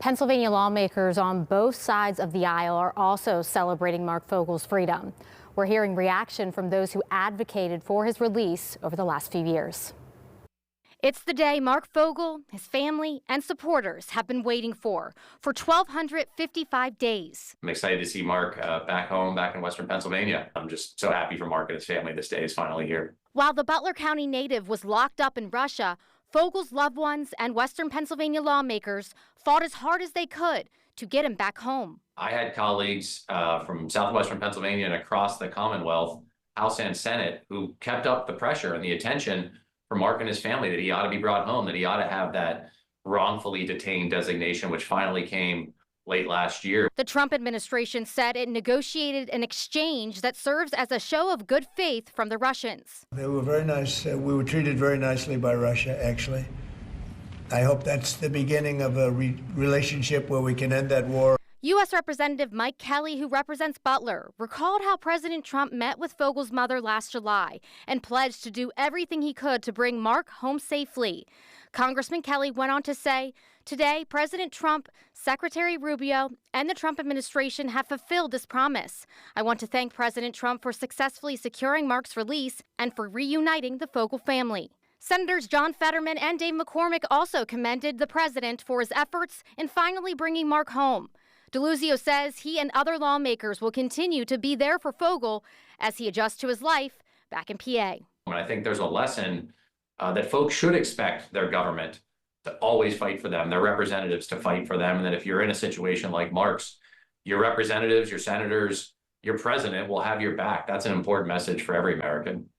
Pennsylvania lawmakers on both sides of the aisle are also celebrating Marc Fogel's freedom. We're hearing reaction from those who advocated for his release over the last few years. It's the day Marc Fogel, his family, and supporters have been waiting for 1,255 days. I'm excited to see Marc back home, back in Western Pennsylvania. I'm just so happy for Marc and his family. This day is finally here. While the Butler County native was locked up in Russia, Fogel's loved ones and Western Pennsylvania lawmakers fought as hard as they could to get him back home. I had colleagues from southwestern Pennsylvania and across the Commonwealth, House and Senate, who kept up the pressure and the attention for Marc and his family that he ought to be brought home, that he ought to have that wrongfully detained designation, which finally came late last year. The Trump administration said it negotiated an exchange that serves as a show of good faith from the Russians. They were very nice. We were treated very nicely by Russia, actually. I hope that's the beginning of a relationship where we can end that war. U.S. Representative Mike Kelly, who represents Butler, recalled how President Trump met with Fogel's mother last July and pledged to do everything he could to bring Marc home safely. Congressman Kelly went on to say, "Today, President Trump, Secretary Rubio, and the Trump administration have fulfilled this promise. I want to thank President Trump for successfully securing Marc's release and for reuniting the Fogel family." Senators John Fetterman and Dave McCormick also commended the president for his efforts in finally bringing Marc home. DeLuzio says he and other lawmakers will continue to be there for Fogel as he adjusts to his life back in PA. And I think there's a lesson that folks should expect their government to always fight for them, their representatives to fight for them, and that if you're in a situation like Marc's, your representatives, your senators, your president will have your back. That's an important message for every American.